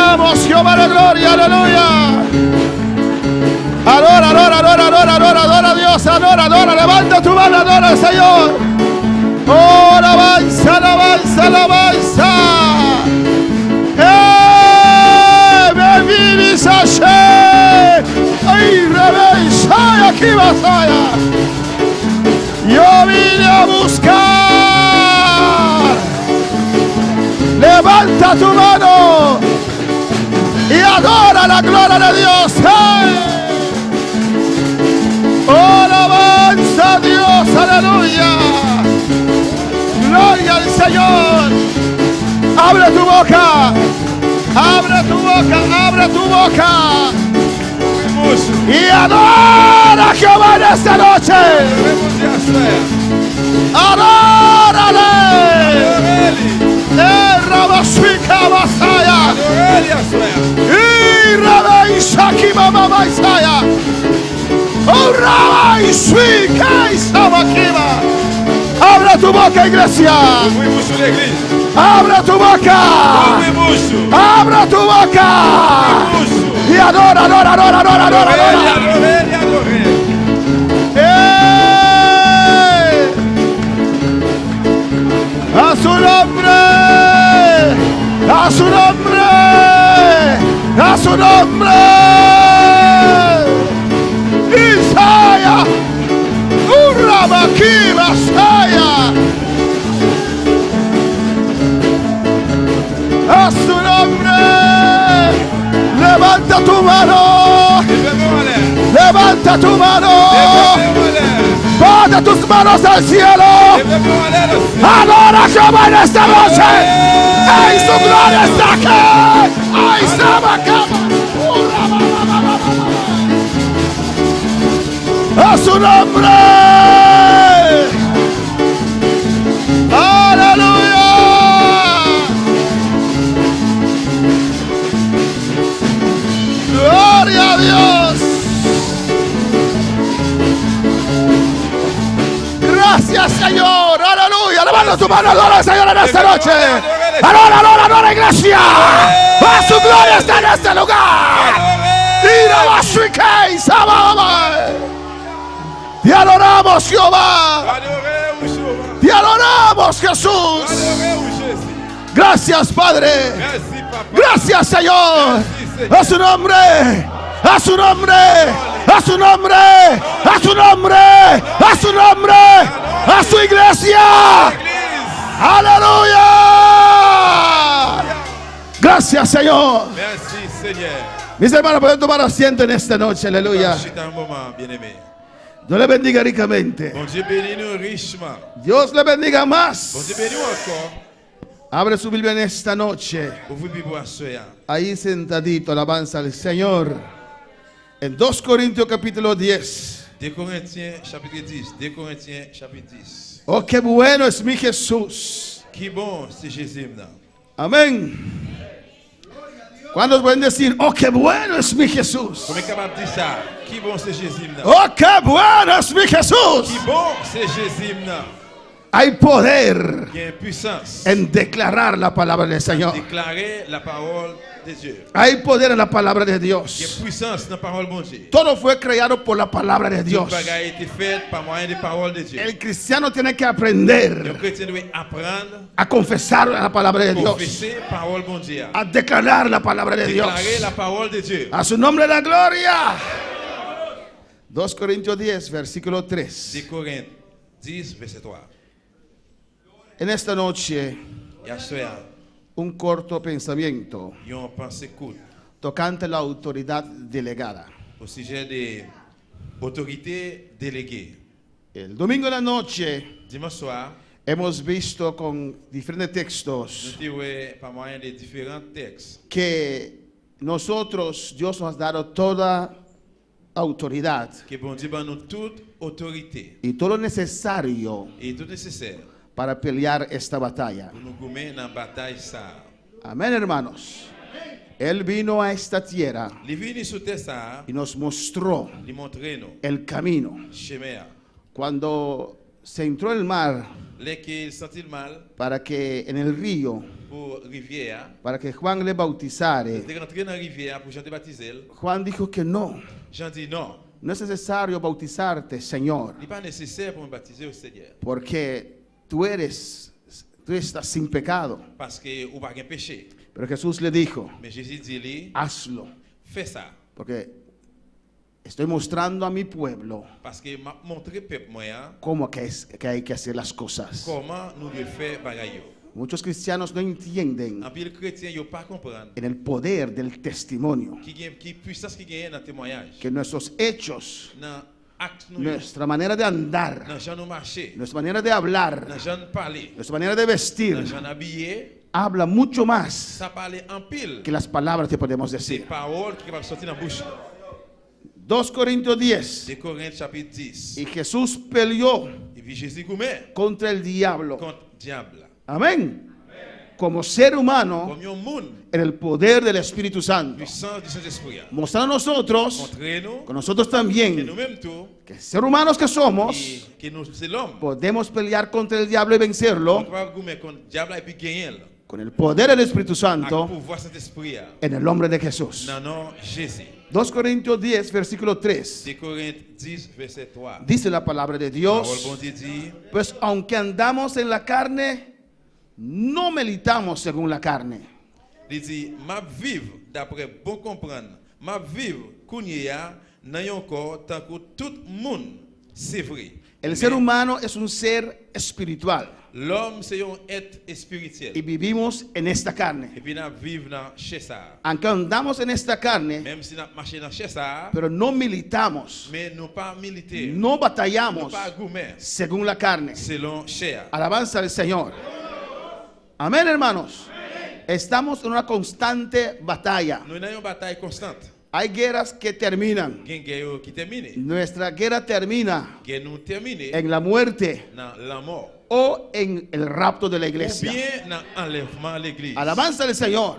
adoramos, Jehová de gloria, aleluya. Adora, adora, adora, adora, adora, adora a Dios, adora, adora, levanta tu mano, adora al Señor. Oh, alabanza, alabanza, alabanza. Me vinis a ser. Ay, rebenza, aquí vas allá. Yo vine a buscar. Levanta tu mano y adora la gloria de Dios. Oh, alabanza a Dios, aleluya. Gloria al Señor. Abre tu boca. Abre tu boca, abre tu boca. Y adora a Jehová en esta noche. Adórale. Rabasuika Basaya. Y Rabaisaki Mama Basaya. Oh, Rabaisuika Isabakiba. Abre tu boca, iglesia. Abre tu boca. Abre tu boca. Y adora, adora, adora, adora, adora, adora. A su nombre. A su nombre. A su nombre. Isaya. Urrabakiba Saya. A su nombre. Levanta tu mano. Levanta tu mano. Ponte tus manos al cielo. Adora a Jehová en esta noche. ¡Ay, su gloria está aquí! ¡Ay, Sabacama! ¡A su nombre! ¡Aleluya! ¡Gloria a Dios! Gracias, Señor. Aleluya. Levanta tu mano, adora al Señor en esta noche. Adora, adora, adora, iglesia. A su gloria está en este lugar. Te adoramos, Jehová. Te adoramos, Jesús. Gracias, Padre. Gracias, Señor. A su nombre. A su nombre. A su nombre. A su nombre. A su nombre. A su iglesia. Aleluya. Gracias, Señor. Merci, Seigneur. Mis hermanos, pueden tomar asiento en esta noche. Aleluya. Dios le bendiga ricamente. Bon Dieu bénit nous richement. Dios le bendiga más. Bon Dieu bénit nous encore. Abre su Biblia en esta noche. Ouvre Bible à soya. Ahí sentadito, alabanza al Señor. En 2 Corintios capítulo 10. 2 Corinthiens chapitre 10. 2 Corinthiens chapitre 10. Oh, qué bueno es mi Jesús. Qui bon c'est Jésus maintenant. Amén. ¿Cuántos pueden decir, oh, qué bueno es mi Jesús? Comment est capable de dire ça? Qui bon c'est Jésus maintenant. Oh, qué bueno es mi Jesús. Qui bon c'est Jésus maintenant. Hay poder Il y a une puissance. en declarar la palabra del Señor. Déclarer la parole de Dieu. Hay poder en la palabra de Il y a Dios. puissance dans la parole de Dieu. Todo fue creado por la palabra de Dios. Tout bagage a été fait par moyen des paroles de Dieu. El cristiano tiene que Le aprender chrétien doit apprendre a confesar la palabra de à Dios, confesser la parole de Dieu. a declarar la palabra de Dios. Déclarer la parole de Dieu. A su nombre la gloria. 2 Corintios 10, versículo 3. 2 Corinthiens 10, verset 3. En esta noche, Il y a cela, un corto pensamiento il y a une pensée courte tocante la autoridad delegada. au sujet des autorités déléguées. El domingo en la noche Dimanche soir, hemos visto con diferentes textos nous avons par moyen de différents textes que nosotros, Dios nos ha dado toda autoridad que bon Dieu nous toute autorité y todo lo necesario et tout nécessaire para pelear esta batalla. pour nous gommer dans la bataille ça. Amén, hermanos. Él vino a esta tierra Les vini sur terre ça, y nos mostró les montrer nous el camino. chemin. Cuando se entró en el mar les qu'il sentit le mal para que en el río, pour rivière, para que Juan le bautizare, il est rentré dans la rivière pour Jean te baptiser. Juan dijo que no, Jean dit non, no es necesario bautizarte, Señor, il n'est pas nécessaire pour me baptiser au Seigneur. porque tú estás sin pecado. Parce que ou pas de péché. Pero Jesús le dijo, Mais Jésus dit lui, hazlo, fais ça. porque estoy mostrando a mi pueblo Parce que m'a montré peuple moyen cómo que hay que hacer las cosas. comment nous devons faire bagaille. Muchos cristianos no entienden En pile chrétien yo pas comprendre en el poder del testimonio, qui puissance qui gagne dans témoignage. que nuestros hechos, Dans acte nous, nuestra manera de andar, dans gens nous marcher, nuestra manera de hablar, dans gens parler, nuestra manera de vestir, dans gens habiller, habla mucho más ça parle en pile. que las palabras que podemos Ces decir. paroles qui vont sortir dans la bouche. 2 Corintios 10. 2 Corinthiens chapitre 10. Y Jesús peleó Et puis Jésus gourmet contra el diablo. contre diable. Amén. Como ser humano Comme un monde en el poder del Espíritu Santo. puissant du Saint-Esprit. Mostrando a nosotros, Montrez-nous con nosotros que también, nous-mêmes tout, que ser humanos que somos, que nous c'est l'homme. podemos pelear contra el diablo y On vencerlo va gourmet contre diable et puis gagner. con el poder del Espíritu Avec Santo pouvoir Saint-Esprit. en el nombre de Jesús. Non, non, Jésus. 2 Corintios 10, versículo 3. 2 Corinthiens 10, verset 3. Dice la palabra de Parole Dios, bon Dieu dit, pues aunque andamos en la carne, no militamos según la carne. il dit, m'a vivre d'après bon comprendre, m'a vivre kounya dans yon corps tant que tout monde, c'est vrai. El ser humano es un ser espiritual L'homme c'est un être y spirituel. vivimos en esta Et carne. puis nous vivons dans chez ça. Aunque andamos en esta carne, Même si nous marchons dans chez ça, pero no militamos, mais nous pas militer, no nous batallamos pas gourmet según la carne. selon chair. Alabanza al Señor. Amén, hermanos. Estamos en una constante batalla. Nous avons une bataille constante. Hay guerras que terminan. Il y a une guerre qui termine. Nuestra guerra termina Guerre nous termine en la muerte dans la mort. o en el rapto de la Ou iglesia. bien dans l'enlèvement à l'église. Alabanza al Señor.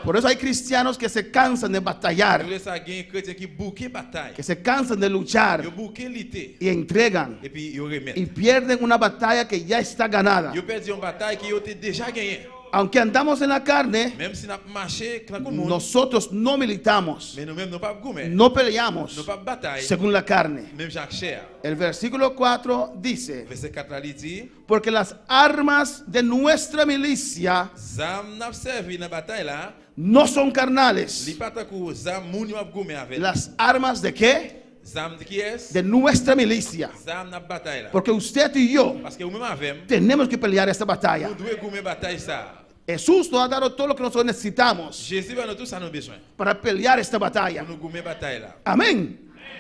Por eso hay cristianos que se cansan de batallar, Vous ça gagne chrétien qui bouquet bataille. que se cansan de luchar Yo bouquet lutter y entregan et puis yo remettre. y pierden una batalla que ya está ganada. Yo perdu une bataille qui yo était déjà gagné. Aunque andamos en la carne, Même si n'a marché quand monde, nosotros no militamos, mais nous même nous pas gourmet. no peleamos Nous pas bataille. según la carne. Même Jacques Cher. El versículo 4 dice, Verset 4 là il dit, porque las armas de nuestra milicia zam n'a servi dans bataille là, no son carnales. li pas tant que zam moun yo a gourmet avec. ¿Las armas de qué? Zam de qui est? De nuestra milicia. Zam n'a bataille là. Porque usted y yo Parce que nous-mêmes avec, tenemos que pelear esta batalla. nous devons gourmet bataille ça. Jesús nos ha dado todo lo que nosotros necesitamos Jésus va nous tous à nos besoins. para pelear esta batalla. Pour nous gourmet bataille là. Amén.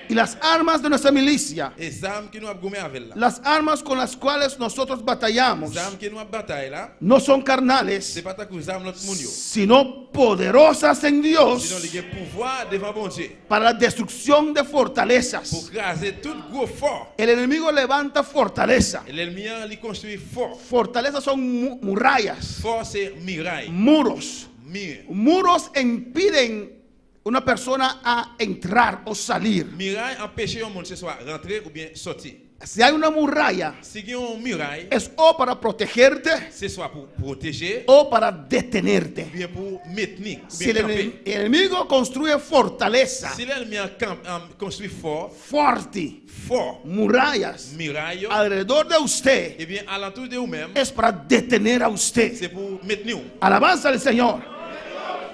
Y las armas de nuestra milicia, Et zam qui nous a gourmet avec là. las armas con las cuales nosotros batallamos, Zam qui nous a bataille là, no son c'est carnales, pas tant que zam notre moun yo. sino poderosas en Sinon Dios il y a pouvoir devant bon Dieu. para la destrucción de Pour fortalezas. craser tout gros fort. El enemigo levanta fortaleza. Et l'ennemi il construit fort. Fortalezas son murallas, Fort c'est muraille. muros. Mur. Muros impiden una persona a entrar o salir. Muraille empêche un monde ce soit rentrer ou bien sortir. Si hay una muralla, Si il y a une muraille, es o para protegerte c'est soit pour protéger o para detenerte. ou bien pour maintenir ou Si bien el camper. enemigo construye fortaleza, Si l'ennemi construit fort, murallas muraille, alrededor de usted, et bien alentour de vous-même, es para detener a usted. c'est pour maintenir. Alabanza al Señor.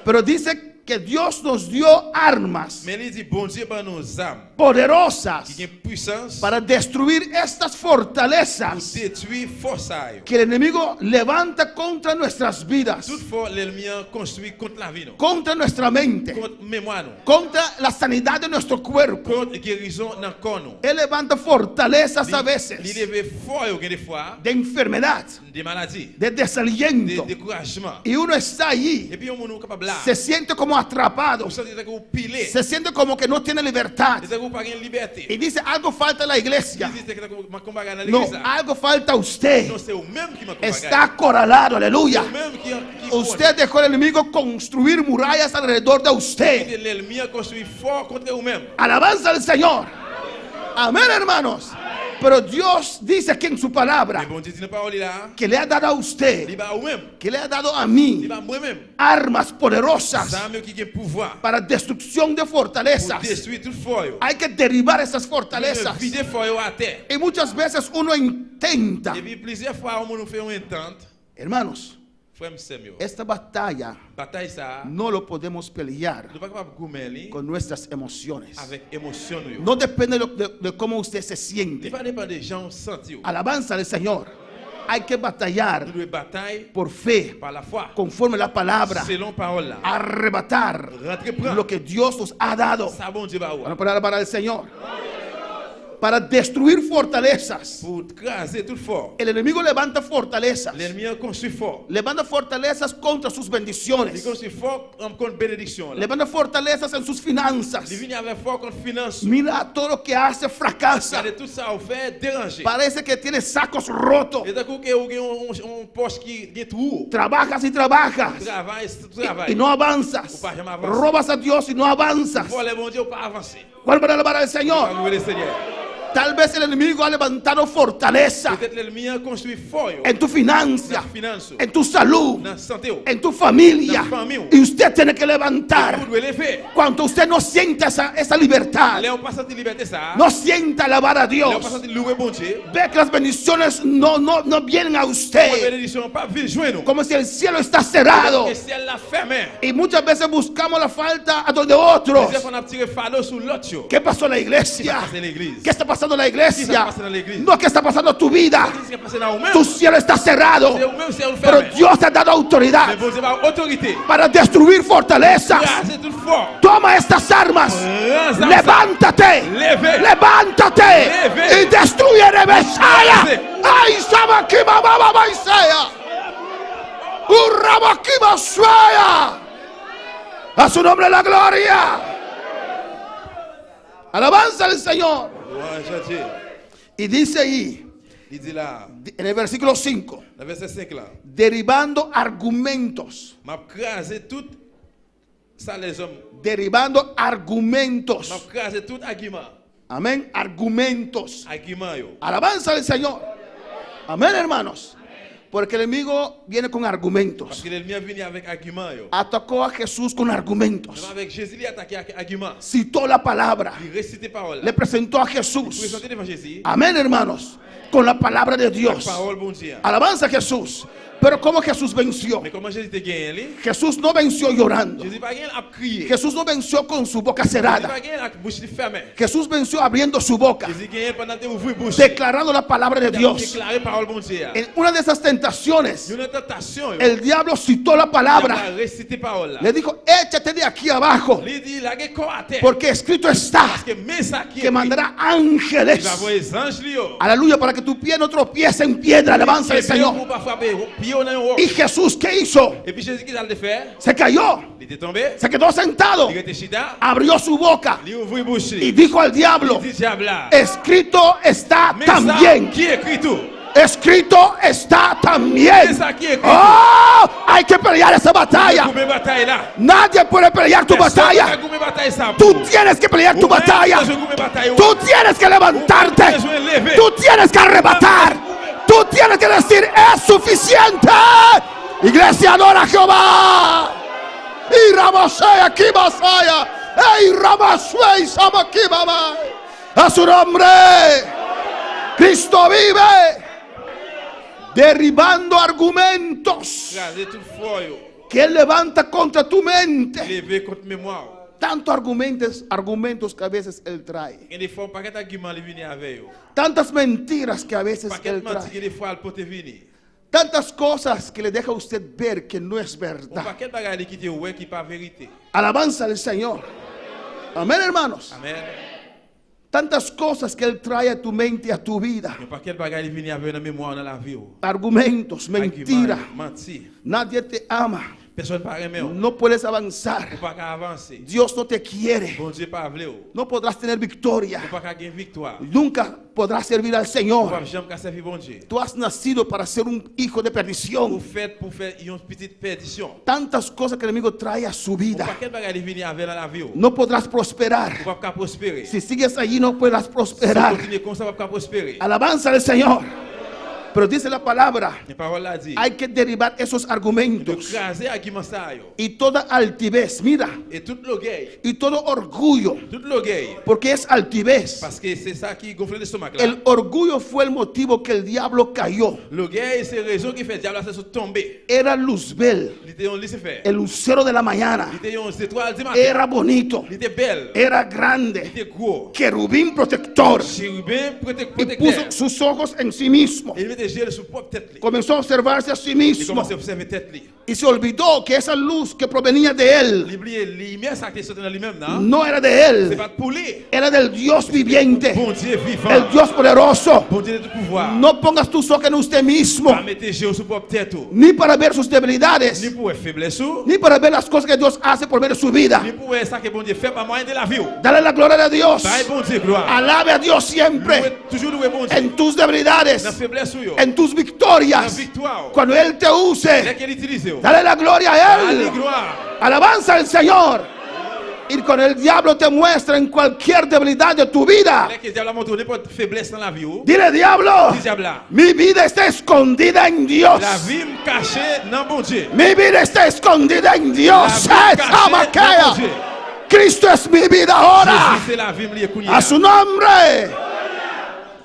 Pero dice que Dios nos dio armas Mais il dit, bon Dieu, par nos âmes, poderosas qui ont puissance para destruir estas pour fortalezas détruire force à eux. que el enemigo levanta contra nuestras vidas, Toutefois, l'ennemi a construit contre la vie, non? contra nuestra mente, Contre mémoire, non? contra la sanidad de nuestro cuerpo. Contre guérison dans le corps, non? Él levanta fortalezas a Il veces lève fort, il y a des fois, de enfermedad, des maladies, de des desaliento. découragements. Y uno está allí, Et puis, on est capable là. se siente como atrapado, Vous sentez que vous pilez. se siente como que no tiene libertad. C'est que vous n'avez pas de liberté. Y dice, algo falta en la iglesia. Vous dites que vous combattez dans No, l'église. là. algo falta a usted. Non, c'est vous-même qui m'accompagnez. Está acorralado, aleluya. Vous-même qui Usted dejó al enemigo construir murallas alrededor de usted. L'ennemi a construit fort contre vous-même. Alabanza al Señor. Amén, hermanos. Pero Dios dice aquí en su palabra Mais bon Dieu dit dans parole là, que le ha dado a il usted, va ou même, que le ha dado a il mí va moi-même. armas poderosas Ça même qui a pouvoir para destrucción de pour fortalezas. détruire tout fort. Hay que derribar esas fortalezas. Vider fort à terre. Y muchas veces uno intenta, Et puis plusieurs fois on nous fait une entente. hermanos, Frère Samuel. esta batalla Bataille ça, no lo podemos pelear nous pas capable goumer con nuestras emociones. avec émotion nous. No depende de cómo usted se Il siente. va dépendre des gens sentir. Alabanza al Señor. Hay que batallar Nous devons bataille por fe, par la foi. conforme la palabra, Selon parole là. arrebatar Rentrer prendre. lo que Dios nos ha dado. Ça bon Dieu va ou. Vamos a parar para el Señor. Para destruir fortalezas. Pour craser tout fort. El enemigo levanta fortalezas. L'ennemi a construit fort. Levanta fortalezas contra sus Il bendiciones. construit fort contre bénédiction là. Levanta fortalezas en sus finanzas. Il vient avec fort contre finance. Mira todo lo que hace fracasa. Regardez tout ça au fait déranger. Parece que tiene sacos rotos. Et d'un coup que vous avez un poste qui est trou. Trabajas y trabajas Travail. y no avanzas. Robas a Dios y no avanzas. Pour les bon Dieu pas avancer. ¿Cuál va a alabar al Señor? Louer le Seigneur. Tal vez el enemigo ha levantado fortaleza Peut-être l'ennemi a construit fort en tu financia, dans finance, en tu salud, dans santé. en tu familia. Y usted tiene que Vous levantar. devez les faire. Cuando usted no sienta esa libertad, Léon pas senti liberté ça. no sienta alabar a Léon Dios, pas senti louer bon Dieu. ve que las bendiciones no vienen a Pour usted, bénédiction pas venir joindre nous. como si el cielo está cerrado. Que ciel la fermé. Y muchas veces buscamos la falta a donde otros. Des fois on a tiré fardeau sur l'autre. ¿Qué pasó en la Qu'est-ce qui iglesia? s'est passé en l'église? ¿Qué está pasando en la ¿Qué iglesia? está pasando en la iglesia? No, ¿qué está pasando en tu vida? Qu'est-ce qui s'est passé dans vous-même? Tu cielo está cerrado, C'est vous-même c'est vous pero fermé. Dios te ha dado Mais autoridad bon Dieu va autorité. para destruir fortalezas. Craser tout fort. Toma estas armas, Lance levántate, Leve. levántate Leve. y destruye Nebesaya. Leve. Ay, Sabakima Baba Baisea, Urrabakima Suaya. A su nombre la gloria. Alabanza al Señor. Louange à Dieu. Y dice ahí, Il dit là, en el versículo 5, dans le verset 5 là, derribando argumentos, m'a crasé tout ça les hommes. derribando argumentos. M'a crasé tout argument. Amén, argumentos. Argument yo. Alabanza al Señor. Amén, hermanos. Porque el enemigo viene con Parce argumentos. que l'ennemi est venu avec argument yo. Atacó a Jesús con argumentos. Même avec Jésus il a attaqué avec argument. Citó la palabra. Il récitait parole. Le presentó a Il Jesús. présentait devant Jésus. Amén, hermanos. Con la palabra de La Dios. parole bon Dieu. Alabanza a Jesús. Pero ¿cómo Jesús venció? Mais comment Jésus te gagné lui? Jesús no venció llorando. Jésus pas gagné à crier. Jesús no venció con su boca Jésus cerrada. pas gagné à bouche fermée. Jesús venció abriendo su boca, Jésus gagné pendant que ouvrir bouche. declarando la palabra de Dios. Déclarer parole bon Dieu. En una de esas tentaciones, Une tentation yo. el diablo citó la Il palabra. a récité parole là. Le dijo, échate de aquí abajo, Il dit la guerre corps à terre. porque escrito está Parce que mais ça qui que est mandará il va ángeles. envoyer les anges lui yo. Aleluya, para que tu pie no tropiece en piedra. Alabanza al Pour Señor. pas frapper pied dans un roc. Y Jesús, ¿qué hizo? Et puis Jésus qui allait faire? Se cayó, Il était tombé. se quedó sentado, Il était chita. abrió su boca Il ouvrit bouche. y Il dijo al diablo, dit diable là. escrito está Mais ça también. qui écrit tout? Escrito está C'est también. ça qui écrit. ¡Oh! Hay que pelear esa batalla. Combien bataille là? Nadie puede pelear tu batalla. Combien bataille ça? Tú tienes que pelear tu batalla. Tú tienes que levantarte. Tú tienes que arrebatar. Tú tienes que decir, es suficiente. Iglesia, adora a Jehová. Y Ramasea aquí Masaya. Ey, Ramasea y Samakibama. A su nombre. Cristo vive. Derribando argumentos Craser tout fort yo. que él levanta contra tu mente. Lever contre mémoire. Tantos argumentos que a veces él trae. Il y a des fois un paquet d'arguments qui viennent avec yo. Tantas mentiras que a veces Paquet él de menti trae. des fois elle peut te venir. Tantas cosas que le deja a usted ver que no es Un verdad. paquet de bagages qui te ouais qui pas vérité. Alabanza al Señor. Amén, hermanos. Amen. Tantas cosas que él trae a tu mente y a tu vida. Un paquet de bagages qui viennent avec la mémoire dans la vie yo. Argumentos, mentiras. Menti. Nadie te ama. Personne pas aimer. No puedes avanzar. Ou pas qu'à avancer. Dios no te quiere. Bon Dieu pas vle ou. No podrás tener victoria. Ou pas qu'à gagner victoire. Nunca podrás servir al Ou Señor. pas jamais qu'à servir bon Dieu. Tú has nacido para ser un hijo de Ou perdición. fait pour faire une petite perdition. Tantas cosas que el enemigo trae a su Ou vida. pas quel bagage venir avec dans la vie ou. No podrás prosperar. Ou pas qu'à prospérer. Si sigues allí no podrás Si prosperar. continuer comme ça, pas qu'à prospérer. Alabanza al Señor. Pero dice la palabra, Les paroles là dit. hay que derribar esos De argumentos craser argument ça yo. y toda altivez, mira, Et toute l'orgueil. y todo orgullo, Toute l'orgueil. porque es altivez. Parce que c'est ça qui gonfle l'estomac là. El orgullo fue el motivo que el diablo cayó. L'orgueil, c'est raison qui fait le diable se tomber. Era Luzbel, Il était un Lucifer. el lucero de la mañana. Il était un étoile du matin. Era bonito, Il était belle. era Il grande, était gros. querubín protector, Chérubin y protecteur. puso sus ojos en sí mismo. Et il mettait gel sur propre tête. Comenzó a observarse a sí Il mismo commençait à observer tête. y se olvidó que esa luz que provenía de él Il oubliait la lumière ça qui sortait dans lui-même non. no era de C'est él, pas pour lui. era del Dios viviente, Bon Dieu vivant. el Dios poderoso. Bon Dieu de tout pouvoir. No pongas tus ojos en usted mismo, Pas mettre gel sur propre tête. ni para ver sus debilidades, Ni pour faiblesse ou. ni para ver las cosas que Dios hace por medio de su vida. Ni pour ça que bon Dieu fait par moyen de la vie. Dale la gloria a Dios. Bye bon Dieu gloire. Alabe a Dios siempre Toujours louer bon Dieu. en tus debilidades, Dans faiblesse ou yo. en tus Dans victorias. victoire. Cuando Él te use, Dès qu'elle utilise. dale la gloria a Allez Él. gloire. Alabanza al Señor. Y con el diablo te muestra en cualquier debilidad de tu vida. Dès que le diable a montré n'importe faiblesse dans la vie. Dile, diablo, Dis diable là. mi vida está escondida en Dios. La vie me cachée dans bon Dieu. Mi vida está escondida en Dios. La vie cachée dans Amaquea. bon Dieu. Cristo es mi vida ahora. Jésus c'est la vie me liée kounya. A su nombre.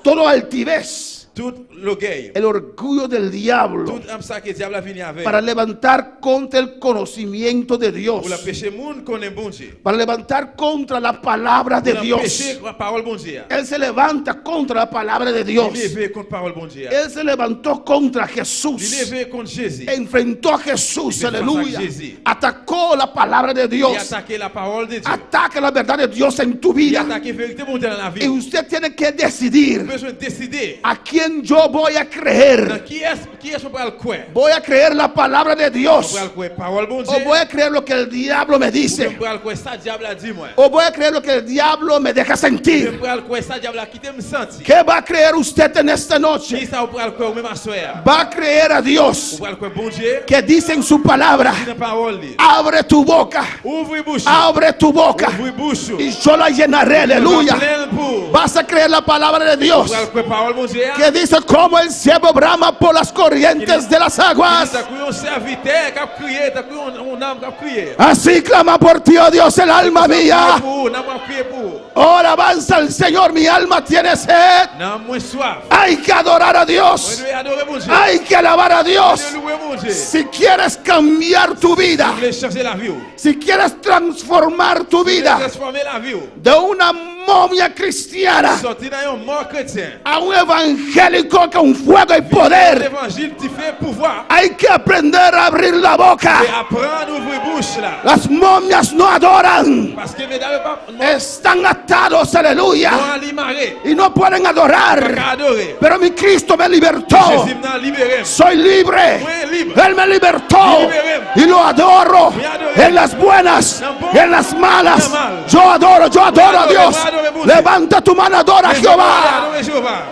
Todo altivez, Tout l'orgueil. el orgullo del diablo, Tout âme ça que le diable a venu avec. para levantar contra el conocimiento de Dios, Pour la péché monde connaît bon Dieu. para levantar contra la palabra de Pour la Dios. péché la parole bon Dieu. Él se levanta contra la palabra de Dios. Il est levé contre parole bon Dieu. Él se levantó contra Il est Jesús. levé contre Jésus. Enfrentó a Jesús, Y aleluya. a Jesús. Atacó la palabra de Il a Dios. attaqué la parole de Dieu. Ataca la verdad de Dios en tu Il a vida. attaqué la vérité bon Dieu dans la Y vie. usted tiene que Vous decidir avez besoin de décider. a quién yo voy a creer. Dans qui est-ce pour le croire? Voy a creer la palabra de Pour Dios. le croire parole bon O Dieu. voy a creer lo que el diablo me Ou dice. pour le croire ça diable a dit moi. O voy a creer lo que el diablo me deja sentir. Pour le croire ça diable a quitté me sentir. ¿Qué va a creer usted en esta Qui noche? ça pour le croire même à soir? Va a creer a Dios Pour le croire bon Dieu. que dice en su palabra, Qui dans parole li. abre tu boca, Ouvre bouche. abre tu boca Ouvre bouche. y yo la llenaré, aleluya. Plein pour. Vas a creer la palabra de Dios Pour le croire parole bon Dieu. que dice como el ciervo brama por las corrientes de las aguas. T'as cru un serviteur qui a crié, t'as cru un âme qui a crié. Así clama por ti, oh Dios, el alma mía. Pour, n'a pas crié pour. Oh, alabanza al Señor, mi alma tiene sed. N'a moins soif. Hay que adorar a Dios. On doit adorer mon Dieu. Hay que alabar a On Dios. doit louer mon Dieu. Si quieres cambiar tu vida, Vous voulez changer la vie. si quieres transformar tu Vous voulez vida transformer la vie. de una momia cristiana Sortir dans un mort chrétien. a un evangélico con fuego y poder, L'évangile tu fais pouvoir. hay que aprender a abrir la boca. Et apprendre à ouvrir bouche là. Las momias no adoran, Parce que mesdames et están atados, aleluya, non limaré. y no pueden Pas adorar. adorer. Pero mi Cristo me libertó. Jésus m'a libéré. Soy libre. Soy libre. Él me libertó y lo adoro en las buenas y en las malas. Yo adoro a Dios. Levanta tu mano, adora a Jehová. Adorer Jéhovah.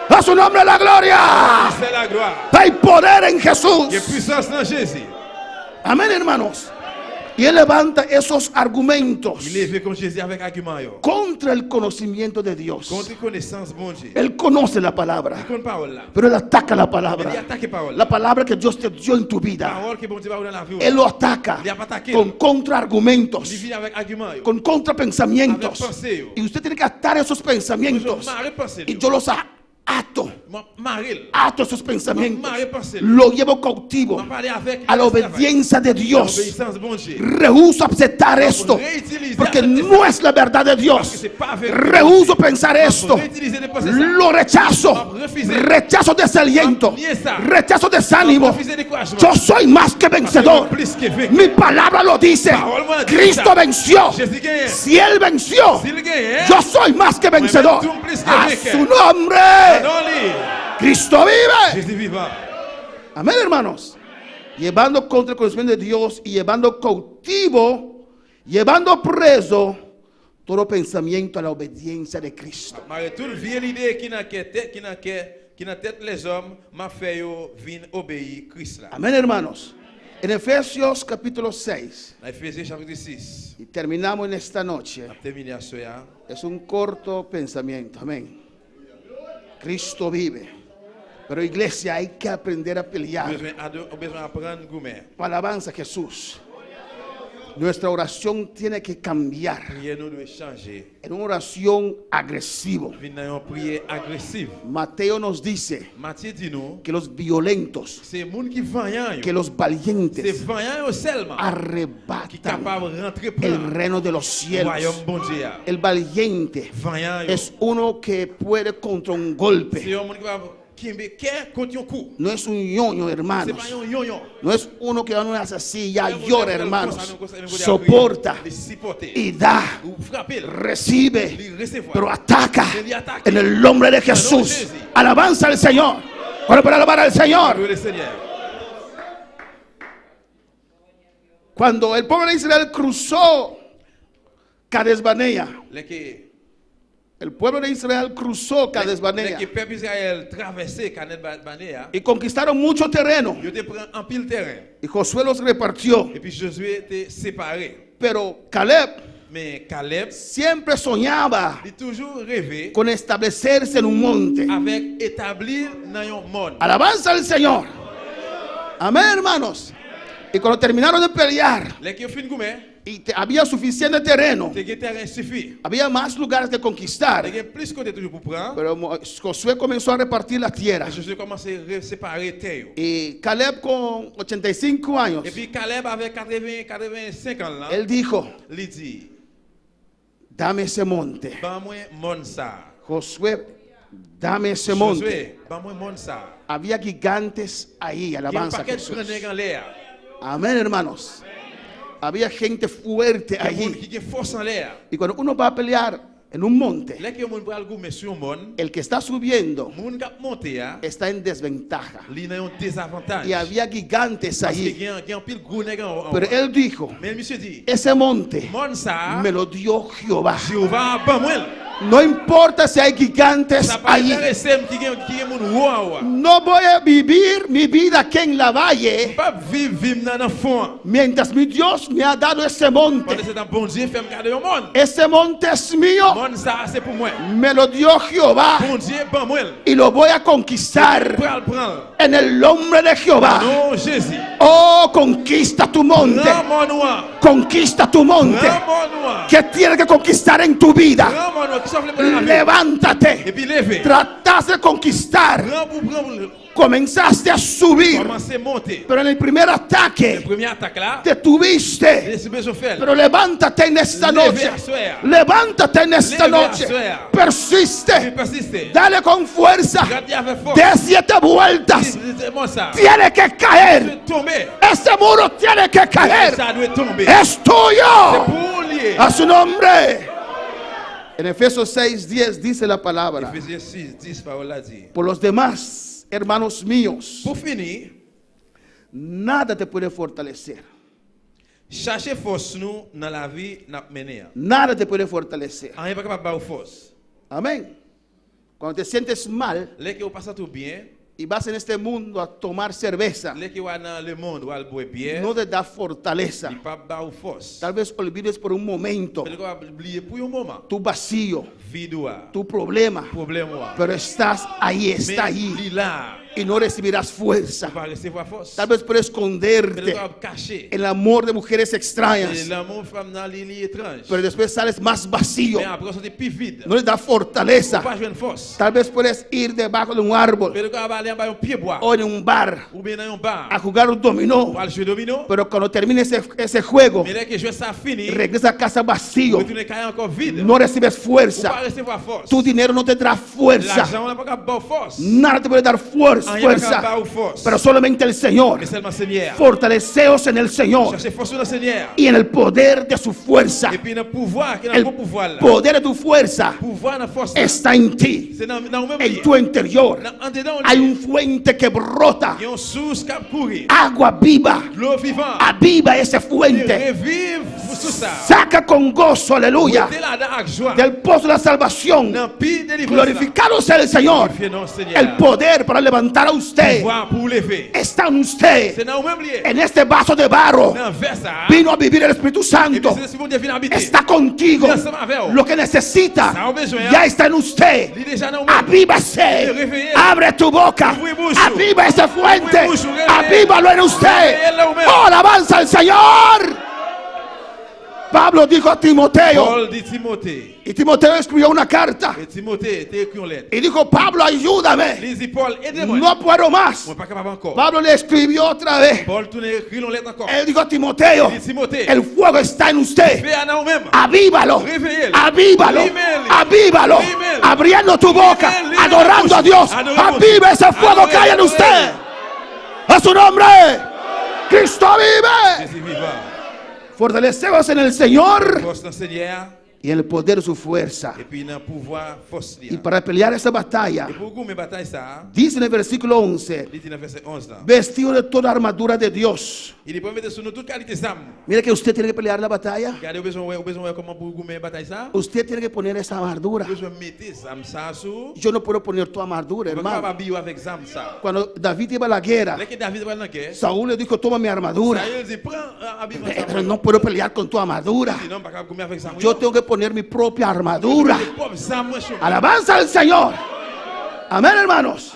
A su nombre la gloria. C'est la gloire. Hay poder en Il y a Jesús. puissance dans Jésus. Amén, hermanos. Y él levanta esos argumentos Il est élevé comme Jésus avec argument. Yo. contra el conocimiento de Dios. Contre connaissance, bon Dieu. Él conoce la palabra, Contre parole là. pero él ataca la Il palabra. attaque parole. La palabra que Dios te dio en tu vida. Parole que bon Dieu va vous dans la vie. Él lo ataca Il a pas attaqué. con contraargumentos, Il vient avec argument. Yo. con contrapensamientos. Avec pensée, yo. Y usted tiene que atar esos pensamientos. Marre pensée. Y yo los ato. Marre. Ato esos pensamientos. Marre pensée. Lo llevo cautivo On parler avec a la obediencia de Dios. Obéissance bon Dieu. Rehuso aceptar esto Réutiliser porque no es la verdad de parce que Dios. c'est pas vrai. Rehuso pensar esto. Réutiliser des pensées ça. Lo rechazo. Rechazo desaliento. Rechazo desánimo. Refuser découragement. Yo soy más que vencedor. Plus que vaincu. Mi palabra lo dice. Cristo venció. Jésus gagne. Si Él venció, S'il gagne, yo soy más que vencedor. A su nombre, non li. Cristo vive. Jésus vivant. Amén, hermanos. llevando contra el conocimiento de Dios y llevando cautivo, llevando preso todo pensamiento a la obediencia de Cristo. Mais toute vieille idée qui n'a tête les hommes m'a fait yo vin obéir Christ là. Amén, hermanos. En Efesios capítulo 6, Dans Ephésiens chapitre 6. y terminamos en esta noche, On termine à soir. es un corto pensamiento. Amén. Cristo vive. Pero iglesia, hay que aprender a pelear. Besoin apprendre gourmet. Alabanza a Jesús. Nuestra oración tiene que cambiar Prière nous doit changer. en una oración agresiva. Vin dans une prière agressive. Mateo nos dice Matthieu dit nous, que los violentos, c'est monde qui vaillant que yo. los C'est valientes vaillant yo seulement qui arrebatan capable de rentrer el prendre reino de los cielos. royaume bon Dieu. El valiente Vaillant yo. es uno que puede contra un golpe. C'est un monde qui va kimbe qu'est contre un coup. No es un ñoño, C'est hermanos. pas un yon. No es uno que no hace así, ya llora, hermanos. Soporta y da, Ou frapper. recibe, Il recevoir. pero ataca en el nombre de Jesús. Alabanza al Señor. Ahora para alabar al Señor. Le Seigneur. Cuando el pueblo de Israel cruzó Cades Barnea, el pueblo de Israel cruzó Cades Barnea Le peuple Israël traversé Canet Barnea. y conquistaron mucho terreno. Yo te prend en pile terrain. Y Josué los repartió. Et puis Josué était séparé. Pero Caleb Mais Caleb, siempre soñaba il toujours rêvé con establecerse en un monte. avec établir dans un monde. Alabanza al Señor. Amén, hermanos. Y cuando terminaron de pelear Les qui ont fait gourmet, y había suficiente terreno, c'est que terrain suffit. había más lugares que conquistar. Il y a plus côté toujours pour prendre. Pero Josué comenzó a repartir la tierra. Et Josué commençait à séparer terre. Y Caleb con 85 años, Et puis Caleb avec 85 ans là, él dijo, il dit, dame ese monte. ban moi mon ça. Josué, dame ese monte. Josué, ban moi mon ça. Había gigantes ahí, Il y a un alabanza a paquet de Jesús. grenades en l'air. Amén, hermanos. Había gente fuerte Il y a un monde allí. qui a force en l'air. Y cuando uno va a pelear en un monte, Là que monde pral gourmet sur un monde, el que está subiendo monde qui a monté a, está en desventaja. il a un désavantage. Y había gigantes Parce allí. qu'il y a un pile grenades en Pero él dijo, Mais le monsieur dit, ese monte mon ça, me lo dio Jehová. Jéhovah ban moi. No importa si hay gigantes Ça pas allí. intéressé qui est mon roi. No voy a vivir mi vida aquí en la valle Pas vivre dans le fond. mientras mi Dios me ha dado ese monte. Pendant c'est un bon Dieu fait me garder au monde. Ese monte es mío. Mon ça c'est pour moi. Me lo dio Jehová Bon Dieu ban moi. y lo voy a conquistar Pral prendre. en el nombre de Jehová. Non Jésus. Oh, conquista tu monte. Prends mon noir. Conquista tu monte. Prends mon noir. Que tienes que conquistar en tu vida. Prends mon noir qui souffle dans la vie. Levántate. Et puis levez. Trataste de conquistar. Prends. Comenzaste a subir. Commencez à monter. Pero en el primer Le ataque premier attaque là, te tuviste. c'est besoin faire. Pero levántate en esta noche. Levántate en esta noche. Persiste. Persiste. Dale con fuerza. Regardez avec force. De 7 vueltas. C'est bon ça. Tiene que caer. Doit tomber. Ese muro tiene que caer. Ça doit tomber. Es tuyo. Pour lier. A su nombre. En Efesios 6:10 dice la palabra. Ephésiens 6:10 parole là dit. Por los demás, hermanos míos, Pour finir, nada te puede fortalecer. chercher force nous dans la vie n'a mener. Nada te puede fortalecer. Rien pas capable de force. Amén. Cuando te sientes mal Les qui passe tout bien, y vas en este mundo a tomar cerveza, les qui dans le monde ou al boire bière, no te da fortaleza. il pas ba force. Tal vez olvides por un momento Mais va oublier pour un moment. tu vacío, Vide ou tu problema, problème ou. pero estás ahí, está Mais ahí il là, y no recibirás fuerza. va recevoir force. Tal vez puedes Mais esconderte va cacher. el amor de mujeres Et extrañas, l'amour femme dans l'île étrange. pero después sales más vacío, Mais après ça c'est plus vide. no les da fortaleza. Pas jouer une force. Tal vez puedes ir debajo de un árbol Mais le gars va aller en bas un pied bois o en un bar ou bien dans un bar. a jugar un dominó, Pour aller jouer domino. pero cuando termine ese juego, Mais là que jouer ça fini, regresa a casa vacío, retourner cahier encore vide. no recibes Ou pas fuerza, recevoir force. tu dinero no te dará fuerza, L'argent n'a pas capable de force. nada te puede dar fuerza Rien fuerza, pas capable force. pero solamente el Señor. Mais seulement Seigneur. Fortaleceos en el Señor Cherchez force dans le Seigneur. y en el poder de su fuerza. Et puis dans le pouvoir, qui est dans El le pouvoir là. poder de tu fuerza Pouvoir dans la force là. está en ti, C'est dans nous-mêmes en lié. tu interior. En dedans, Hay un fuente que brota, il y a une source qui a couru. agua viva. L'eau vivante. Aviva ese Il fuente. revive sous ça. Saca con gozo, aleluya, Mettez là avec joie. del pozo de la salvación. Dans le pire délivrance. Glorificado sea el Señor. Glorifiez notre Seigneur. El poder para levantar a usted Pouvoir pour lever. está en usted. C'est dans nous-mêmes lié. En este vaso de barro Dans vers ça. vino a vivir el Espíritu Et puis Santo. c'est ce Dieu vient habiter. Está contigo. Lo que necesita ya está en usted. Il est déjà dans nous-mêmes. Avívase. Abre tu boca. Aviva ese fuente. Avívalo en usted. Oh, alabanza al Señor. Pablo dijo a Timoteo, Paul dit Timothée. y Timoteo escribió una carta Et Timothée était écrit en lettre. y dijo, Pablo, ayúdame. Il dit Paul, aidez-moi. No puedo más. Moi pas capable encore. Pablo le escribió otra vez. Paul tourne écrit en lettre encore. Él dijo a Timoteo, Il dit Timothée. el fuego está en usted. Fais à nous-mêmes. Avívalo, Réveillez-le. avívalo, Límele. avívalo, Límele. abriendo tu boca, Límele. adorando a Dios. Adoremos. Aviva ese fuego que hay en Adoremos. usted. A su nombre, Cristo vive. Jésus vivant. Fortalecemos en el Señor Force dans le Seigneur. y en el poder de su fuerza. Et puis dans le pouvoir, force. Y para pelear esta batalla, Et pour gagner bataille ça, dice en el versículo 11, il dit dans verset 11 là. vestido de toda armadura de Dios. Il dit pour mettre sur nous toute qualité d'âme. Mire que usted tiene que pelear la batalla. Regardez, au besoin comment pour gagner bataille ça. Usted tiene que poner esa armadura. Besoin mettre âme ça sur. Yo no puedo poner tu armadura, On va hermano. pas habiller avec âme ça. Cuando David iba a la guerra, Dès que David va dans la guerre, Saúl le dijo, toma mi armadura. ça il dit prends habillement ça. Pero no puedo pelear con tu armadura. Il dit non pas capable gagner avec ça. Yo tengo que poner mi propia armadura. Ça moi je. Alabanza al Señor. Amén, hermanos.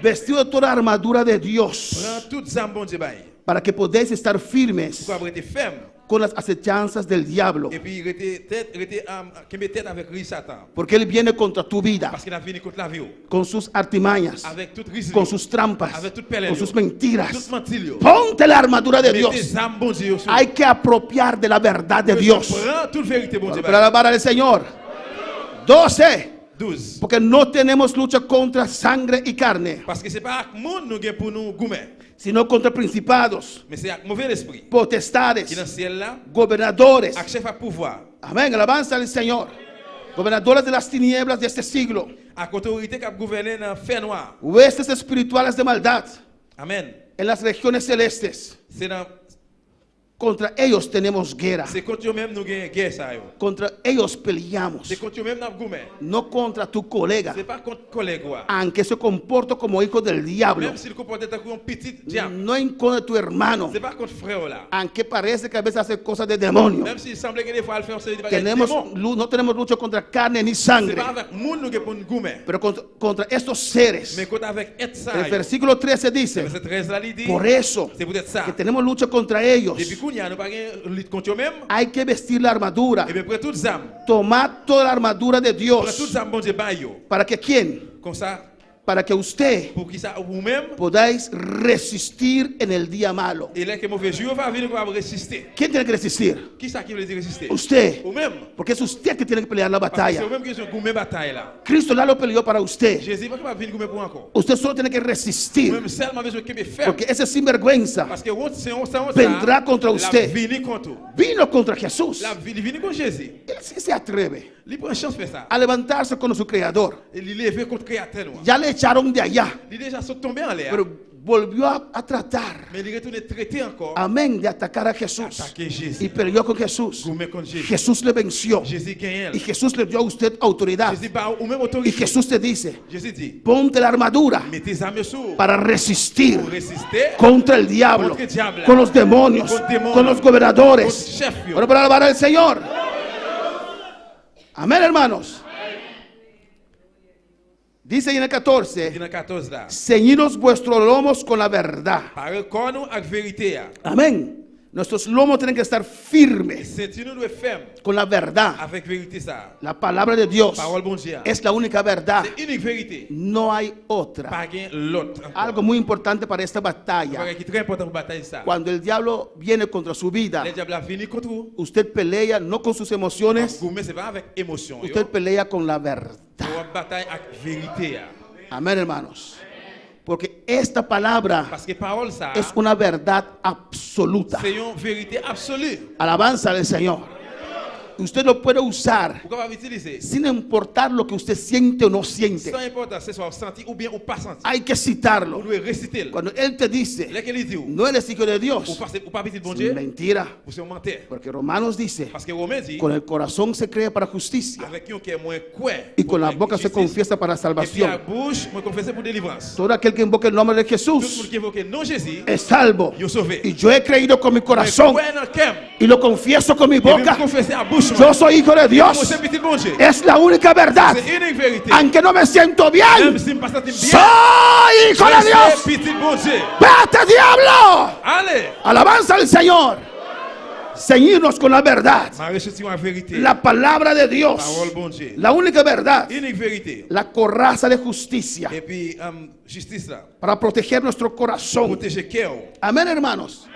Vestido de toda armadura de Dios, Prends toute âme bon Dieu bail. para que podáis estar firmes Pour avoir été ferme. con las acechanzas del diablo. Et puis rester tête avec lui Satan. Porque él viene contra tu vida, Parce qu'il a venu contre la vie. con sus artimañas, Avec toute risque. con sus trampas, Avec toute pelée. con sus mentiras. Toute mentilio. Ponte la armadura de Dios. Mettez âme bon Dieu sur. Hay que apropiar de la verdad de Dios. Prends toute vérité bon Dieu Para bail. alabar al Señor. 12. 12. Porque no tenemos lucha contra sangre y carne, Parce que c'est pas avec monde nous gain pour nous goumer. sino contra principados, Mais c'est avec mauvais esprit. potestades, Qui dans le ciel là, gobernadores. avec chef à pouvoir. Amén, alabanza al Señor. Gobernadores de las tinieblas de este siglo, À autorité qui a gouverné dans le fer noir. huestes espirituales de maldad Amen. en las regiones celestes. C'est dans Contra ellos tenemos guerra. c'est contre eux même nous gain guerre ça yo. Contra ellos peleamos. C'est contre eux même nous goumer. No contra tu colega, C'est pas contre collègue quoi. aunque se comporta como hijo del diablo. Même s'il comporte comme un petit diable. No en contra de tu hermano, C'est pas contre frère là. aunque parece que a veces hace cosas de demonio. Même s'il semblait que des fois il fait un série de bagages Tenemos, démons. no tenemos lucha contra carne ni C'est sangre, pas avec monde nous gain pour nous goumer. pero contra estos seres. Mais contre avec être ça. El yo. versículo 13 dice, Verset 13 là il dit. por eso C'est peut-être ça. que tenemos lucha contra ellos, Depuis qu'on y a nous pas gain lutte contre eux même. hay que vestir la armadura. Et bien près toutes âmes. Tomad toda la armadura de Près Dios. toutes âmes bon Dieu bail yo. ¿Para que quién? Comme ça Para que usted pour qui ça vous même podáis resistir en el día malo. et là que mauvais jour va venir pour résister. ¿Quién tiene que resistir? Qui ça qui veut dire résister? Usted. Ou même. Porque es usted que tiene que pelear la Parce que c'est batalla. au même que je goumé bataille là. Cristo ya lo peleó para usted. Jésus pas capable venir goumé pour encore. Usted solo tiene que resistir. Même seulement besoin que me faire. Porque ese sinvergüenza Parce que c'est on vendrá contra La usted. venir contre. Vino contra Jesús. La venir contre Jésus. Él sí se atreve Il prend chance de faire ça. a levantarse con su creador. Il levé contre créateur noir. Ya le echaron de allá, Il déjà sont tombé en l'air. pero volvió a tratar, Mais il retourne traiter encore. amén, de atacar a Jesús. Attaquer Jésus. Y peleó con Jesús. Goumé contre Jésus. Jesús le venció. Jésus gagne. Y Jesús le dio a usted autoridad. Jésus pas ou même Y autorité. Jesús te dice, Jésus dit, ponte la armadura mettez tes armes sur para resistir pour résister. contra el diablo, Contra el diablo. con los demonios, Con demonios. con los gobernadores. Con chef, yo. Bueno, para alabar al Señor. Amén, hermanos. Dice en el 14, Dans 14 là. ceñidos vuestros lomos con la verdad. Par corps nous avec vérité. Amén. Nuestros lomos tienen que estar firmes C'est nous doit ferme con la verdad. avec vérité ça. La palabra de Dios Parole bon Dieu. es la única verdad. C'est unique vérité. No hay otra. Pas gain l'autre. encore. Algo muy importante para esta batalla. Bagage qui est très important pour bataille ça. Cuando el diablo viene contra su vida, Le diable a venir contre vous. usted pelea no con sus emociones, Goumé c'est pas avec émotion. usted pelea con la verdad. Pour bataille avec vérité. Amén, hermanos. Porque esta palabra Parce que parole ça, es una verdad absoluta. c'est une vérité absolue. Alabanza al Señor. Usted lo puede usar Pourquoi pas utiliser? sin importar lo que usted siente o no siente. Sans importance, c'est soit senti ou bien ou pas senti. Hay que Vous citarlo. devez réciter. Cuando Él te dice, Là qu'il dit, no eres hijo de ou Dios, pas petit bon es Dieu, mentira. ou c'est un menteur. Porque Romanos dice, Parce que Romain dit, con el corazón se cree para justicia avec un qui est moins quoi, y con la boca se confiesa para et puis à la salvación. bouche, moi confesser pour délivrance. Todo aquel que invoque el nombre de Tout le Jesús monde qui évoque non Jésus, es salvo. yo sauvé. Y yo he creído con mi corazón Mais dans le cœur, y lo confieso con mi et puis boca. confesser à bouche. Yo soy hijo de Moi, Dios. c'est petit bon Dieu. Es la única verdad. C'est une vérité. Aunque no me siento Même bien, si je ne me sens pas bien, soy hijo de je Dios. suis petit bon Dieu. Vete, diablo. Allez, Alabanza al Señor. Ceñirnos con la verdad. ma recherche la vérité. La palabra de Dios. Parole bon Dieu. La única verdad. Unique vérité. La coraza de justicia. Et puis, justice là. Para proteger nuestro corazón. Protéger cœur. Amén, hermanos.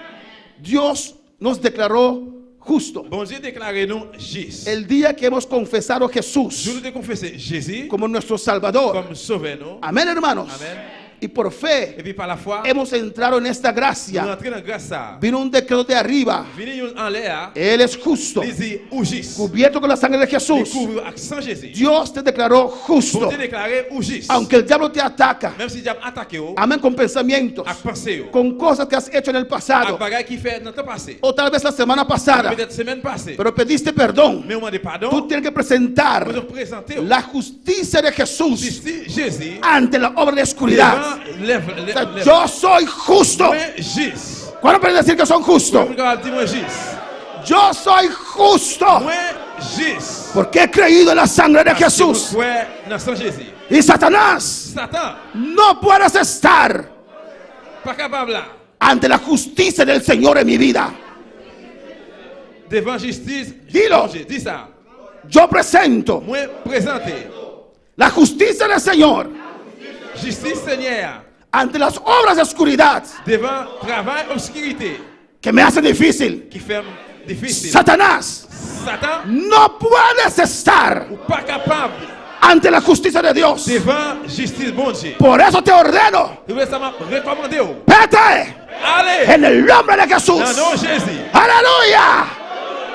Dios nos declaró justo. Bon Dieu déclaré nous juste. El día que hemos confesado a Je Jesús nous ai confessé Jésus como nuestro Salvador. comme sauveur, non? Amén, hermanos. Amen. Y por fe Et puis par la foi, hemos entrado en esta nous gracia. entrons dans grâce ça. Vino un decreto de arriba. Venez en l'air, Él es justo. les y ou juste. Cubierto con la sangre de Jesús. Découvre sans Jésus. Dios te declaró Bon justo. Dieu déclaré ou juste. Aunque el diablo te ataca. Même si diable attaqué ou, Amén, con pensamientos. à penser ou, Con cosas que has hecho en el à pasado. bagaille qui fait dans le temps passé. O tal vez la semana pasada. Peut-être semaine passée. Pero pediste perdón. Mais on m'a dit pardon. Tú tienes que presentar Vous devez présenter ou. la justicia de Jesús Justice, Jésus. ante la obra de oscuridad. Lève. O sea, yo soy justo. Moi juste. ¿Cuándo pueden decir que son justos? Dis-moi juste. Yo soy justo Moi juste. porque he creído en la sangre de Jesús. Ouais, dans sang Jésus. Y Satanás, Satan, no puedes estar pas capable là. ante la justicia del Señor en mi vida. Devant justice. Dilo. Dieu, dis ça. Yo presento Moi présenter. la justicia del Señor Justice Seigneur. ante las obras de oscuridad Devant travail obscurité. que me hacen difícil. Qui fait difficile. Satanás, Satan, no puedes estar ou pas capable. ante la justicia de Dios. Devant justice bon Dieu. Por eso te ordeno, Et vous, ça m'a recommandé. vete Allez. en el nombre de Jesús. Dans nom Jésus. Aleluya.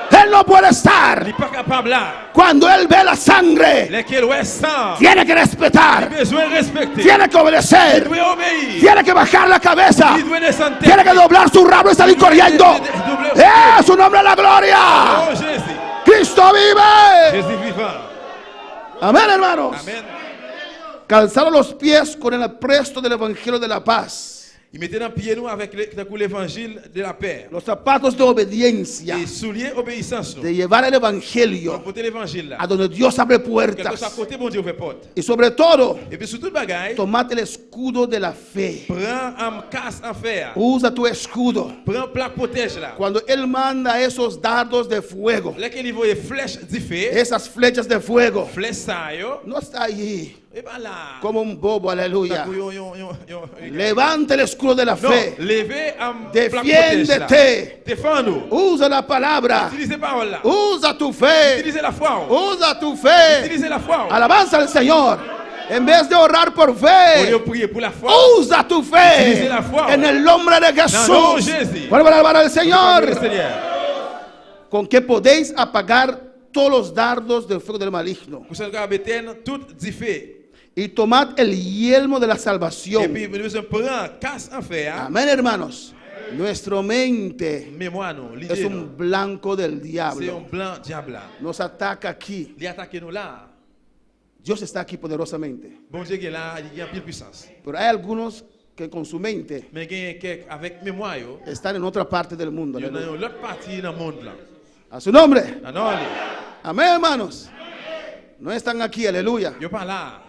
Él no puede estar. Il n'est pas capable là. Cuando él ve la sangre, Lesquels ouais sang. tiene que respetar, Besoin de respecter. tiene que Il obedecer, doit obéir. tiene que bajar la cabeza, Il doit descendre. tiene que doblar su rabo y salir corriendo. Su nombre es la gloria. Oh Jésus. Cristo vive. Jésus vivant. Amén, hermanos. Amen. Calzaron los pies con el apresto del evangelio de la paz, Il mettait dans pied nous avec l'évangile de la paix. los zapatos de obediencia, Et soulier obéissance. de llevar el evangelio Porter l'évangile là. a donde Dios abre Quelque puertas. soit côté bon Dieu ouvre porte. Y sobre todo, Et puis sur toute bagaille, tomate el escudo de la fe. prends un casse en fer. Usa tu escudo. Prends plaque protège là. Cuando Él manda esos dardos de fuego, Lesquels il voit flèche du feu. esas flechas de fuego, Flèche ça yo. no está allí Et ben là. como un bobo, aleluya. Yo. Levanta el escudo de la Non, fe. levez un plaque protège là. Defiéndete. Défends-nous. Usa la palabra. Utilisez la parole là. Usa tu fe. Utilisez la foi. Usa tu fe. Utilisez la foi. Alabanza al Señor. En vez de orar por Au lieu fe, de prier pour la foi. usa tu fe. Utilisez la foi. En el nombre de Dans le nom de Jesús. Jésus. Vuelvan a alabar al Le Señor. Seigneur. Con que podéis apagar todos los dardos del fuego del maligno. Vous savez qu'à Bethel, tout dit fait. Y tomad el yelmo de la Et salvación. puis, nous devons prendre casse en fer. Amén, hermanos. Nuestra mente Mémoire, nous. es L'idée, nous. un blanco del C'est diablo. un blanc diable là. Nos ataca aquí. Il attaque nous là. Dios está aquí poderosamente. Bon Dieu qui est là, il y a pile puissance. Pero hay algunos que con su mente Mais il y a quelques avec mémoire, yo, están en otra parte del mundo. il y a Aleluya. une autre partie dans le monde là. A su nombre. Ah non, allez. Amén, hermanos. No están aquí, aleluya. Yo pas là.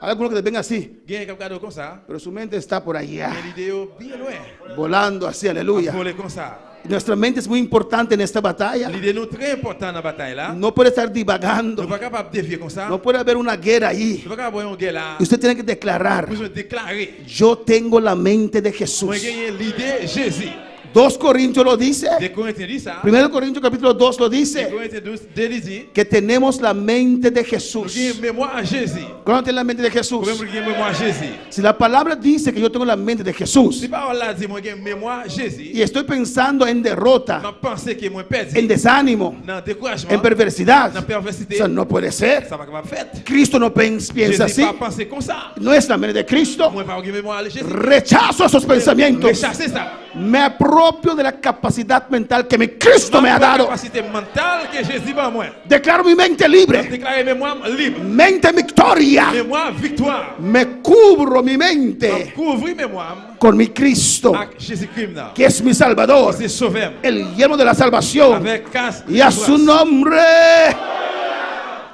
Hay algunos que ven así, Il y a quelqu'un comme ça. pero su mente está por allá, Mais l'idée est bien loin. volando así, aleluya. Voler comme ça. Nuestra mente es muy importante en esta batalla. L'idée nous très importante dans la bataille là. No puede estar Nous divagando. ne sommes pas capables de dévier comme ça. No puede haber una guerra Nous ahí. ne sommes pas capables de une guerre là. Usted tiene que declarar: Nous devons déclarer. yo tengo la mente de Moi, Jesús. j'ai l'idée Jésus. 2 Corintios lo dice. 2 Corinthiens dit ça. 1 Corintios capítulo 2 lo 2 dice. Corinthiens 2 dit Que tenemos la mente de nous Jesús. avons mémoire à Jésus. ¿Cuándo tiene la mente de Jesús? Nous avons mémoire à Jésus. Si la palabra dice que yo tengo la mente de Jesús Si parole là dit moi j'ai mémoire à Jésus. y estoy pensando en derrota, Je pense que moi perdu. en desánimo, Dans découragement. en perversidad, Dans perversité. eso no puede ser. Ça va pas faire. Cristo no piensa Jésus así. pas penser comme ça. No es la mente de Cristo. Moi pas mémoire à Jésus. Rechazo esos pensamientos. Rechasser ça. Me apropio de la capacidad mental que mi Cristo me ha La dado. capacité mentale que Jésus m'a moi. Declaro mi mente libre, Déclarer mémoire libre. mente victoria. Mémoire victoire. Me cubro mi mente Couvrir mémoire con mi Cristo, avec Jésus-Christ là. que es mi Salvador, C'est sauvé. el yelmo de la salvación, Avec casse. y a su nombre.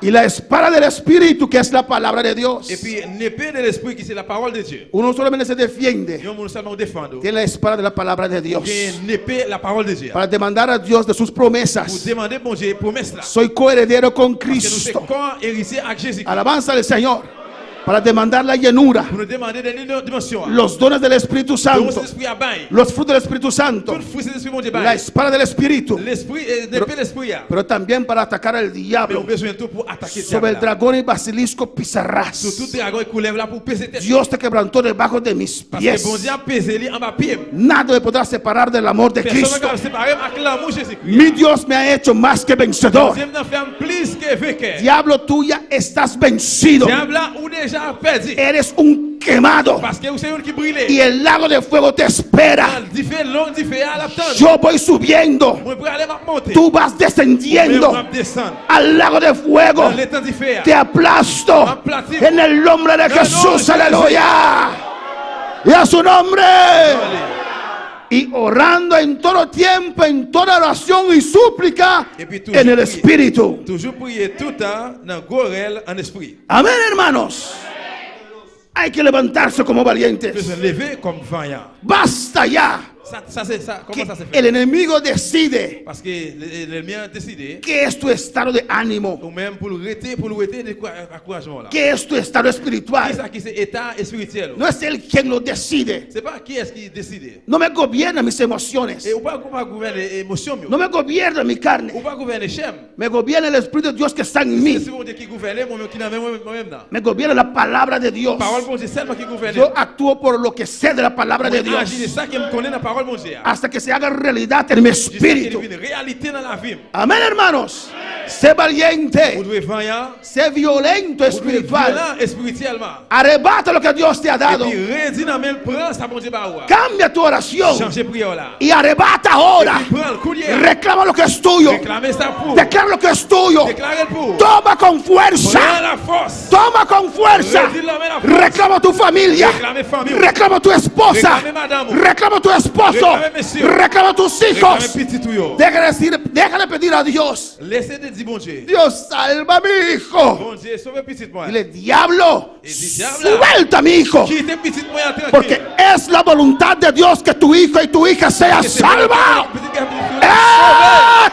Y la espada del Espíritu, que es la palabra de Dios. Et puis l'épée de l'esprit qui c'est la parole de Dieu. Uno solamente se defiende. Nous seulement défendre. Tiene la espada de la palabra de Dios Une épée la parole de Dieu. para demandar a Dios de sus Vous promesas. demandez bon Dieu promesse là. Soy coheredero con Que nous sommes Cristo. corps héritiers avec Jésus. Alabanza al Señor. Para demandar la llenura, Pour nous demander des dimensions. los dones del Espíritu Donc Santo, cet esprit à bail. los frutos del Espíritu Santo, Tout fruit cet esprit mon Dieu la bail. espada del Espíritu, L'esprit l'épée de l'esprit. pero también para atacar al Mais on a diablo. besoin de tout pour attaquer Sobre el diable. dragón y basilisco Sur tout pisarás. dragon qui lève là pour peser tête. Dios te quebrantó debajo de mis Parce que bon pies. Dieu a pesé lui en bas pied. Nada me podrá separar del amor de Personne ne Cristo. peut séparer avec l'amour Jésus-Christ. Mi Dios me ha hecho más que vencedor. Dieu m'a fait plus que vainqueur. Diablo, tú ya estás vencido. Diable là ou déjà perdu. Eres un quemado Parce que vous savez un qui brûle. y el lago de fuego te espera. Long différent à l'attendre. Yo voy subiendo, Moi pour aller monter. tú vas descendiendo Moi descendre. al lago de fuego. Dans l'état différent. Te aplasto en el nombre de Jesús, aleluya. Y a su nombre. Y orando en todo tiempo, en toda oración y súplica en el Espíritu. Toujours prier tout le temps dans gorel en esprit. Amén, hermanos. Hay que levantarse como valientes. Que se lever comme vaillant. Basta ya. Ça c'est ça. Que Comment ça se fait? el enemigo decide Parce que l'ennemi a décidé. qué es tu estado de ánimo, Ou même pour le rester de encouragement là. qué es tu estado Qui espiritual. ça qui c'est état spirituel? No es él quien lo decide. C'est pas qui est-ce qui décide. No me gobierna mis emociones. Et ou pas gouverner émotion mieux. No me gobierna mi carne. Ou pas gouverner chem. Me gobierna el Espíritu de Dios que está en C'est mí. bon Dieu qui gouverne moi qui n'a même là. Me gobierna la palabra de Dios. Parole bon Dieu seulement qui gouverne. Yo actúo por lo que sé de la palabra de Agis de Dios ça qui me connaît la parole bon Dieu. hasta que se haga realidad en mi Jusqu'à qu'il espíritu. devienne réalité dans la vie. Amén, hermanos. Sé Vous valiente. devez vaillant. Sé violento Vous devez espiritual. violent spirituellement. Arrebata lo que Dios te ha Et dado. puis redis dans même prend ça bon Dieu ba ou. Cambia tu oración Changer prière là. y arrebata ahora. Et puis prends le collier. Reclama lo que es tuyo. Réclamez ça pour. Declara lo que es tuyo. Déclarez pour. Toma con Prends fuerza. la force. Toma con fuerza. Reclama tu familia. Reclame famille. Reclama tu esposa. Reclame madame. Reclama tu esposo. Reclame monsieur. Reclama tus Réclamez hijos. petit tout yo. Déjale pedir a Dios. Laissez de dire bon Dieu. Dios, salva a mi hijo. Bon Dieu, sauve petit moi. Dile, diablo, Y di, diabla, suelta a mi hijo. Quitte petit moi tranquille. Porque es la voluntad de Dios que tu hijo y tu hija sea salva. ¡Eh!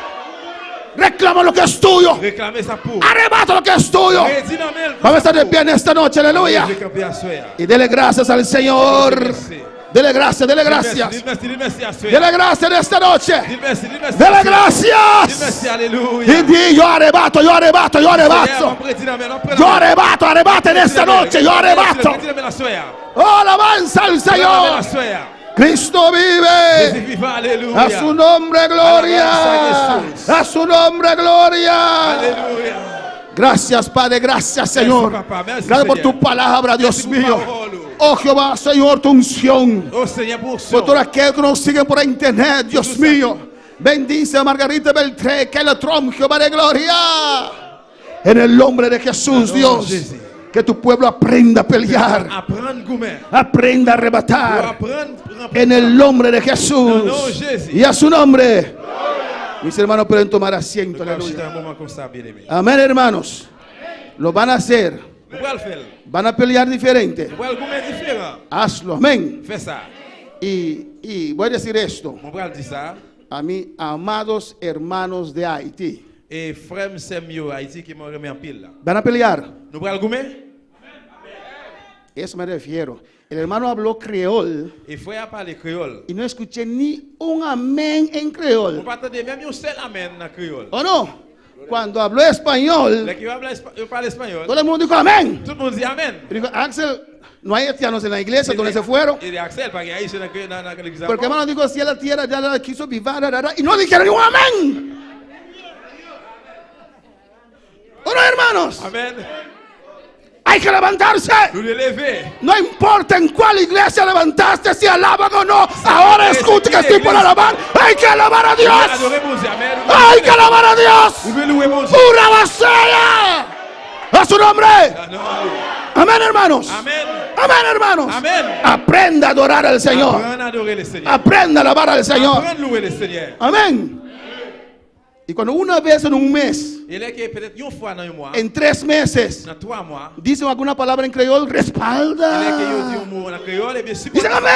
Reclama lo que es tuyo. Réclamez ça pour. Arrebata lo que es tuyo. Redis dans même. Vamos a estar de pie en esta noche, aleluya. Y dele gracias al Señor. Dele gracias, dele gracias. Dele gracias en esta noche. Dele gracias. Y di, yo arrebato, yo arrebato, yo arrebato. Yo arrebato, arrebata en esta noche, yo arrebato. Oh, alabanza al Señor. Cristo vive. A su nombre gloria. A su nombre gloria. Gracias, Padre, gracias, Señor. Gracias por tu palabra, Dios mío. Oh, Jehová, Señor, tu unción. Por todo aquel que nos sigue por internet, Dios mío. Bendice a Margarita Beltré, que le trom, Jehová de gloria. En el nombre de Jesús, Dios. Que tu pueblo aprenda a pelear. Aprenda a arrebatar. En el nombre de Jesús. Y a su nombre. Mis hermanos pueden tomar asiento. Aleluya. Amén, hermanos. Lo van a hacer. Van a pelear diferente. Hazlo, amén. Y voy a decir esto a mis amados hermanos de Haití. ¿Van a pelear? Eso me refiero. El hermano habló creol Il faut parler créole. y no escuché ni un amén en On creol. va entendre même un seul amen en créole. ¿O no? Cuando habló español, Dès qu'il parle espagnol, todo el mundo dijo amén. tout le monde dit amen. Pero dijo, Axel, no hay haitianos en la iglesia donde se fueron. Il est Axel, parce qu'il y a ici dans l'église. Porque hermano dijo, si la tierra ya la quiso vivir, y no dijeron ni un amén. ¿O no, hermanos? Amen. Hay que levantarse. Nous les lever. No importa en cuál iglesia levantaste, si alaban o no. Ahora escucha que estoy por alabar. Hay que alabar a Dios. Adorer mon Dieu. Amen. Hay que alabar a Dios. Nous voulons louer mon Dieu. ¡Pura vasalla! A su nombre. Amén, hermanos. Amen. Amén, hermanos. Amen. Aprenda a adorar al Señor. Apprendre à adorer le Seigneur. Aprenda a alabar al Señor. Apprendre à louer le Seigneur. Amén. Y cuando una vez en un mes, Il est que peut-être une fois dans un mois, en 3 meses, dans 3 mois, dicen alguna palabra en creol, il est que yo dis respalda. un mot en créole et bien si Dicen amén.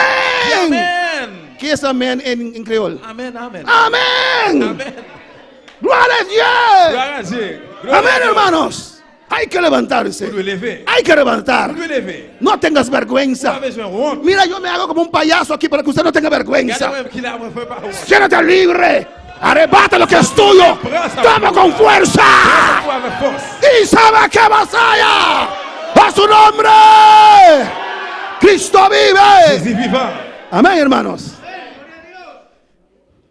Amen. ¿Qué es amén en creol? Amen. Amen. Amén. Amen. Gloria a Dios. Gloire à Dieu. Gloire à Amén, Dieu. hermanos. Hay que Vous levantarse. devez lever. Hay que levantar. Vous devez lever. No tengas Vous vergüenza. avez besoin de honte. Mira, yo me hago como un payaso aquí para que usted no tenga vergüenza. Regardez-moi qu'il a fait pas honte. Siéntate libre. Arrebata lo que es tuyo. Toma con fuerza. Vous avec force. Y sabe que vasalla. A su nombre. Cristo vive. Jésus vivant. Amén, hermanos.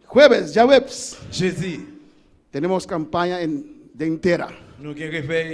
Jueves, ya webs. Jésus. Tenemos campaña de entera. Nous qui réveillons